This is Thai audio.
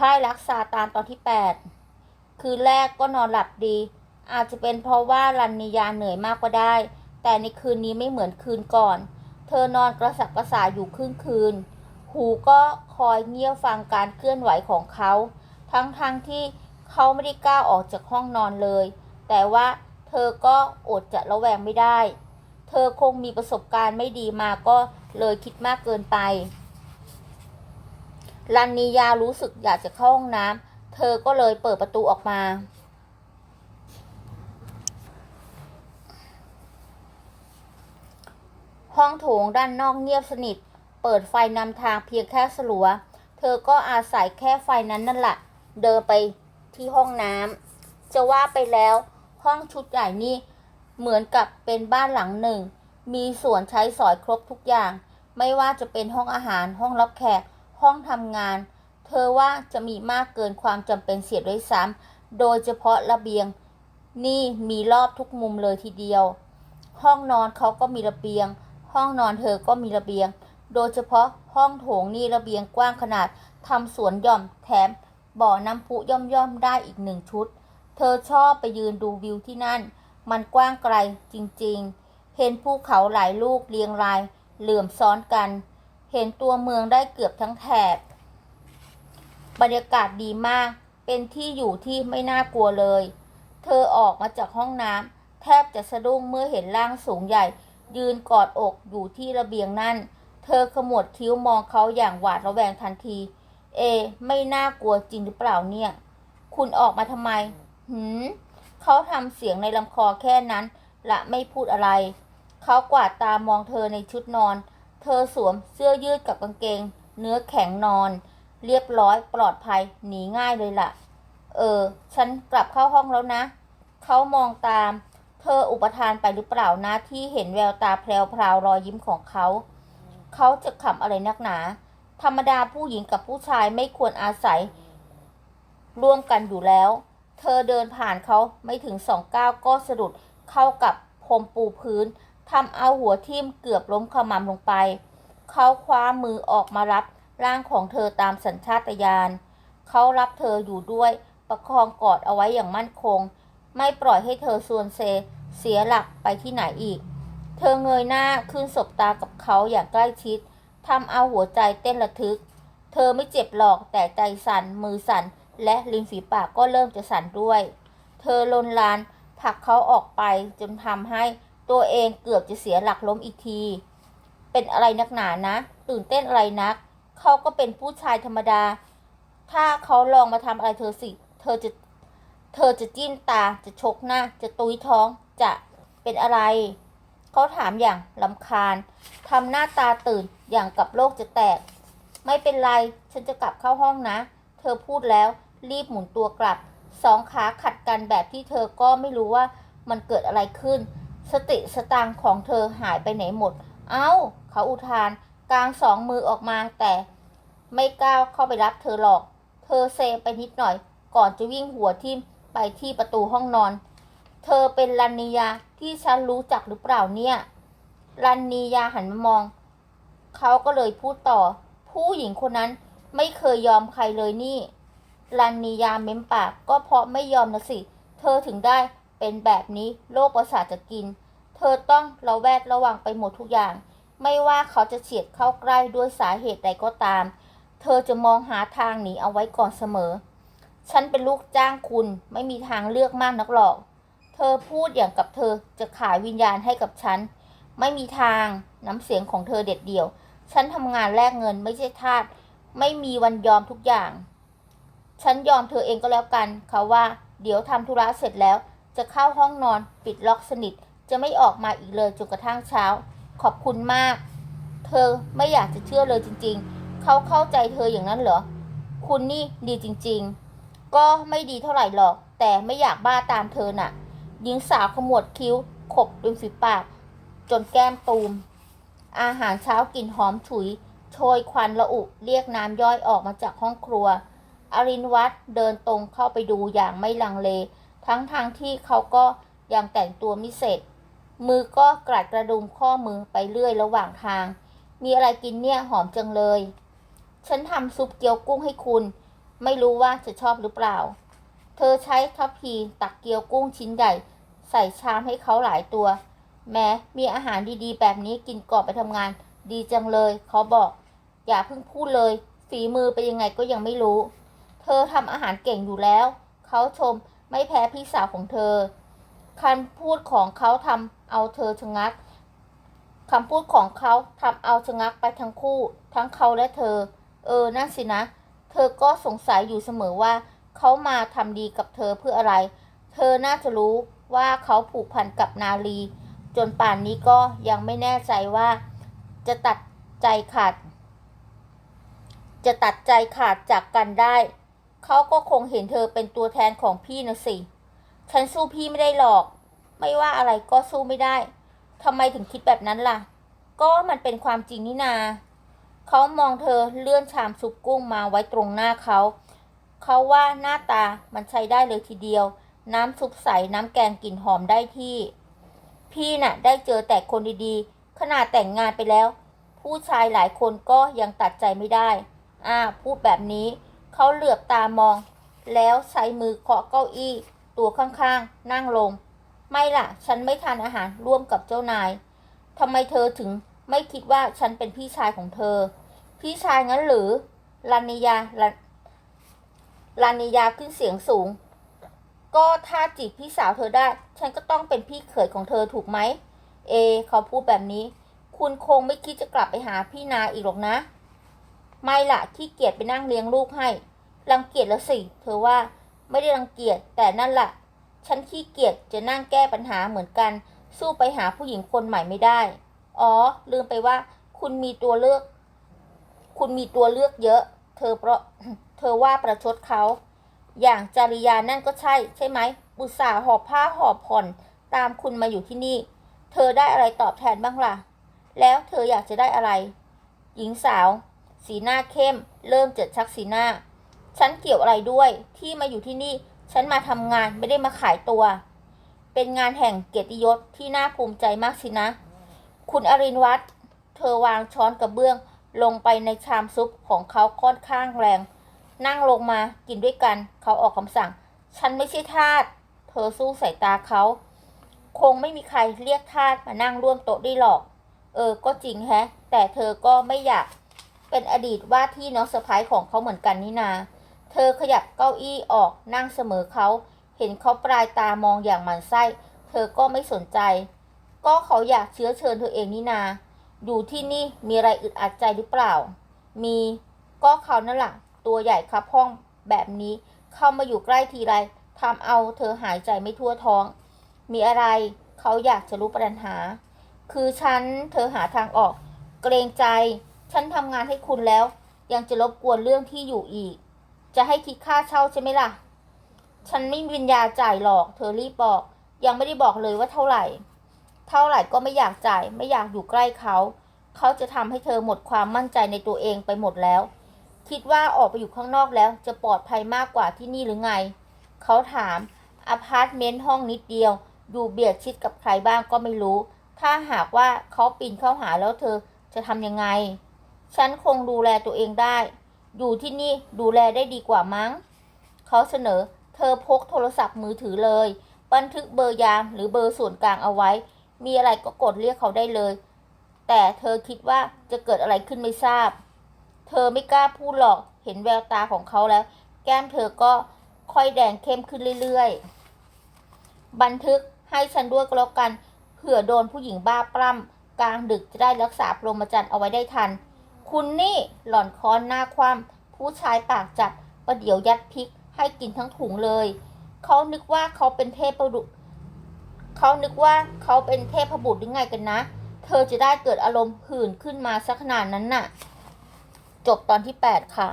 พ่ายรักซาตานตอนที่8คืนแรกก็นอนหลับดีอาจจะเป็นเพราะว่ารันนียาเหนื่อยมากก็ได้แต่ในคืนนี้ไม่เหมือนคืนก่อนเธอนอนกระสับกระส่ายอยู่ครึ่งคืนหูก็คอยเงี่ยฟังการเคลื่อนไหวของเขาทั้งที่เขาไม่ได้ก้าวออกจากห้องนอนเลยแต่ว่าเธอก็อดจะระแวงไม่ได้เธอคงมีประสบการณ์ไม่ดีมาก็เลยคิดมากเกินไปรันนียารู้สึกอยากจะเข้าห้องน้ำเธอก็เลยเปิดประตูออกมาห้องโถงด้านนอกเงียบสนิทเปิดไฟนำทางเพียงแค่สลัวเธอก็อาศัยแค่ไฟนั้นนั่นแหละเดินไปที่ห้องน้ำจะว่าไปแล้วห้องชุดใหญ่นี่เหมือนกับเป็นบ้านหลังหนึ่งมีส่วนใช้สอยครบทุกอย่างไม่ว่าจะเป็นห้องอาหารห้องรับแขกห้องทำงานเธอว่าจะมีมากเกินความจำเป็นเสียด้วยซ้ำโดยเฉพาะระเบียงนี่มีรอบทุกมุมเลยทีเดียวห้องนอนเขาก็มีระเบียงห้องนอนเธอก็มีระเบียงโดยเฉพาะห้องโถงนี่ระเบียงกว้างขนาดทำสวนหย่อมแถมบ่อน้ำพุย่อมได้อีก1 ชุดเธอชอบไปยืนดูวิวที่นั่นมันกว้างไกลจริงๆเห็นภูเขาหลายลูกเรียงรายเหลื่อมซ้อนกันเห็นตัวเมืองได้เกือบทั้งแถบบรรยากาศดีมากเป็นที่อยู่ที่ไม่น่ากลัวเลยเธอออกมาจากห้องน้ำแทบจะสะดุ้งเมื่อเห็นร่างสูงใหญ่ยืนกอดอกอยู่ที่ระเบียงนั่นเธอขมวดคิ้วมองเขาอย่างหวาดระแวงทันทีไม่น่ากลัวจริงหรือเปล่าเนี่ยคุณออกมาทำไมเขาทำเสียงในลำคอแค่นั้นและไม่พูดอะไรเขากวาดตามองเธอในชุดนอนเธอสวมเสื้อยืดกับกางเกงเนื้อแข็งนอนเรียบร้อยปลอดภัยหนีง่ายเลยล่ะฉันกลับเข้าห้องแล้วนะเขามองตามเธออุปทานไปหรือเปล่านะที่เห็นแววตาแพรวๆรอยยิ้มของเขาจะขำอะไรนักหนาธรรมดาผู้หญิงกับผู้ชายไม่ควรอาศัยร่วมกันอยู่แล้วเธอเดินผ่านเขาไม่ถึง2 ก้าวก็สะดุดเข้ากับพรมปูพื้นทำเอาหัวทิ่มเกือบล้มขมำลงไปเขาคว้ามือออกมารับร่างของเธอตามสัญชาตญาณเขารับเธออยู่ด้วยประคองกอดเอาไว้อย่างมั่นคงไม่ปล่อยให้เธอส่วนเสียหลักไปที่ไหนอีกเธอเงยหน้าขึ้นสบตากับเขาอย่างใกล้ชิดทำเอาหัวใจเต้นระทึกเธอไม่เจ็บหรอกแต่ใจสั่นมือสั่นและริมฝีปากก็เริ่มจะสั่นด้วยเธอลนลานผลักเขาออกไปจนทำให้ตัวเองเกือบจะเสียหลักล้มอีกทีเป็นอะไรนักหนานะตื่นเต้นอะไรนักเขาก็เป็นผู้ชายธรรมดาถ้าเขาลองมาทำอะไรเธอสิเธอจะจิ้มตาจะชกหน้าจะตุยท้องจะเป็นอะไรเขาถามอย่างรำคาญทำหน้าตาตื่นอย่างกับโลกจะแตกไม่เป็นไรฉันจะกลับเข้าห้องนะเธอพูดแล้วรีบหมุนตัวกลับ2 ขาขัดกันแบบที่เธอก็ไม่รู้ว่ามันเกิดอะไรขึ้นสติสตางค์ของเธอหายไปไหนหมดเอ้าเขาอุทานกาง2 มือออกมาแต่ไม่ก้าวเข้าไปรับเธอหรอกเธอเซไปนิดหน่อยก่อนจะวิ่งหัวทิ่มไปที่ประตูห้องนอนเธอเป็นรันนียาที่ฉันรู้จักหรือเปล่าเนี่ยรันนียาหันมามองเขาก็เลยพูดต่อผู้หญิงคนนั้นไม่เคยยอมใครเลยนี่รันนียาเม้มปากก็เพราะไม่ยอมนะสิเธอถึงได้เป็นแบบนี้โรคประสาทจะกินเธอต้องระแวดระวังไปหมดทุกอย่างไม่ว่าเขาจะเฉียดเข้าใกล้ด้วยสาเหตุใดก็ตามเธอจะมองหาทางหนีเอาไว้ก่อนเสมอฉันเป็นลูกจ้างคุณไม่มีทางเลือกมากนักหรอกเธอพูดอย่างกับเธอจะขายวิญญาณให้กับฉันไม่มีทางน้ำเสียงของเธอเด็ดเดี่ยวฉันทำงานแลกเงินไม่ใช่ทาสไม่มีวันยอมทุกอย่างฉันยอมเธอเองก็แล้วกันเขาว่าเดี๋ยวทำธุระเสร็จแล้วจะเข้าห้องนอนปิดล็อกสนิทจะไม่ออกมาอีกเลยจนกระทั่งเช้าขอบคุณมากเธอไม่อยากจะเชื่อเลยจริงๆเขาเข้าใจเธออย่างนั้นเหรอคุณนี่ดีจริงๆก็ไม่ดีเท่าไหร่หรอกแต่ไม่อยากบ้าตามเธอน่ะหญิงสาวขมวดคิ้วขบริมฝีปากจนแก้มตูมอาหารเช้ากลิ่นหอมฉุยโชยควันละอุเรียกน้ำย่อยออกมาจากห้องครัวอรินวัฒน์เดินตรงเข้าไปดูอย่างไม่ลังเลทั้งที่เขาก็ยังแต่งตัวมิเสร็จมือก็กลัดกระดุมข้อมือไปเรื่อยระหว่างทางมีอะไรกินเนี่ยหอมจังเลยฉันทำซุปเกี๊ยวกุ้งให้คุณ ไม่รู้ว่าจะชอบหรือเปล่าเธอใช้ทัพพีตักเกี๊ยวกุ้งชิ้นใหญ่ใส่ชามให้เขาหลายตัวแม้มีอาหารดีๆแบบนี้กินก่อนไปทำงานดีจังเลยเขาบอกอย่าเพิ่งพูดเลยฝีมือเป็นยังไงก็ยังไม่รู้เธอทำอาหารเก่งอยู่แล้วเขาชมไม่แพ้พี่สาวของเธอคำพูดของเขาทำเอาเธอชะงักคำพูดของเขาทำเอาชะงักไปทั้งคู่ทั้งเขาและเธอนั่นสินะเธอก็สงสัยอยู่เสมอว่าเขามาทำดีกับเธอเพื่ออะไรเธอน่าจะรู้ว่าเขาผูกพันกับนาลีจนป่านนี้ก็ยังไม่แน่ใจว่าจะตัดใจขาดจากกันได้เขาก็คงเห็นเธอเป็นตัวแทนของพี่นะสิฉันสู้พี่ไม่ได้หรอกไม่ว่าอะไรก็สู้ไม่ได้ทำไมถึงคิดแบบนั้นล่ะก็มันเป็นความจริงนี่นาเขามองเธอเลื่อนชามซุปกุ้งมาไว้ตรงหน้าเขาว่าหน้าตามันใช้ได้เลยทีเดียวน้ำซุปใสน้ำแกงกลิ่นหอมได้ที่พี่น่ะได้เจอแต่คนดีๆขนาดแต่งงานไปแล้วผู้ชายหลายคนก็ยังตัดใจไม่ได้พูดแบบนี้เขาเหลือบตามองแล้วใช้มือเคาะเก้าอี้ตัวข้างๆนั่งลงไม่ล่ะฉันไม่ทานอาหารร่วมกับเจ้านายทำไมเธอถึงไม่คิดว่าฉันเป็นพี่ชายของเธอพี่ชายงั้นหรือลานิยาขึ้นเสียงสูงก็ถ้าจีบพี่สาวเธอได้ฉันก็ต้องเป็นพี่เขยของเธอถูกไหมเขาพูดแบบนี้คุณคงไม่คิดจะกลับไปหาพี่นาอีกหรอกนะไม่ล่ะขี้เกียจไปนั่งเลี้ยงลูกให้รังเกียจแล้วสิเธอว่าไม่ได้รังเกียจแต่นั่นล่ะฉันขี้เกียจจะนั่งแก้ปัญหาเหมือนกันสู้ไปหาผู้หญิงคนใหม่ไม่ได้ลืมไปว่าคุณมีตัวเลือกเยอะเธอว่าประชดเขาอย่างจาริยานั่นก็ใช่ไหมอุตส่าห์หอบผ้าหอบผ่อนตามคุณมาอยู่ที่นี่เธอได้อะไรตอบแทนบ้างล่ะแล้วเธออยากจะได้อะไรหญิงสาวสีหน้าเข้มเริ่มเจิดชักสีหน้าฉันเกี่ยวอะไรด้วยที่มาอยู่ที่นี่ฉันมาทำงานไม่ได้มาขายตัวเป็นงานแห่งเกียรติยศที่น่าภูมิใจมากสินะคุณอรินวัฒน์เธอวางช้อนกระเบื้องลงไปในชามซุปของเขาค่อนข้างแรงนั่งลงมากินด้วยกันเขาออกคำสั่งฉันไม่ใช่ทาสเธอสู้สายตาเขาคงไม่มีใครเรียกทาสมานั่งร่วมโต๊ะได้หรอกก็จริงแฮะแต่เธอก็ไม่อยากเป็นอดีตว่าที่น้องสะใภ้ของเขาเหมือนกันนี่นาเธอขยับเก้าอี้ออกนั่งเสมอเขาเห็นเขาปลายตามองอย่างหมั่นไส้เธอก็ไม่สนใจก็เขาอยากเชื้อเชิญเธอเองนี่นาอยู่ที่นี่มีอะไรอึดอัดใจหรือเปล่ามีก็เขานั่นแหละตัวใหญ่ครับห้องแบบนี้เข้ามาอยู่ใกล้ทีไรทำเอาเธอหายใจไม่ทั่วท้องมีอะไรเขาอยากจะรู้ปัญหาคือเธอหาทางออกเกรงใจฉันทำงานให้คุณแล้วยังจะรบกวนเรื่องที่อยู่อีกจะให้คิดค่าเช่าใช่ไหมล่ะฉันไม่มีปัญญาจ่ายหรอกเธอรีบบอกยังไม่ได้บอกเลยว่าเท่าไหร่ก็ไม่อยากจ่ายไม่อยากอยู่ใกล้เขาจะทำให้เธอหมดความมั่นใจในตัวเองไปหมดแล้วคิดว่าออกไปอยู่ข้างนอกแล้วจะปลอดภัยมากกว่าที่นี่หรือไงเขาถามอพาร์ตเมนต์ห้องนิดเดียวอยู่เบียดชิดกับใครบ้างก็ไม่รู้ถ้าหากว่าเขาปีนเข้าหาแล้วเธอจะทำยังไงฉันคงดูแลตัวเองได้อยู่ที่นี่ดูแลได้ดีกว่ามั้งเขาเสนอเธอพกโทรศัพท์มือถือเลยบันทึกเบอร์ยามหรือเบอร์ส่วนกลางเอาไว้มีอะไรก็กดเรียกเขาได้เลยแต่เธอคิดว่าจะเกิดอะไรขึ้นไม่ทราบเธอไม่กล้าพูดหรอกเห็นแววตาของเขาแล้วแก้มเธอก็ค่อยแดงเข้มขึ้นเรื่อยๆบันทึกให้ฉันด้วยก็แล้วกันเผื่อโดนผู้หญิงบ้าปล้ำกลางดึกจะได้รักษาพรหมจรรย์เอาไว้ได้ทันคุณนี่หล่อนค้อนหน้าคว่ำผู้ชายปากจัดประเดี๋ยวยัดพริกให้กินทั้งถุงเลยเขานึกว่าเขาเป็นเทพบุตรหรือไงกันนะเธอจะได้เกิดอารมณ์หื่นขึ้นมาสักขนาดนั้นน่ะจบตอนที่8ค่ะ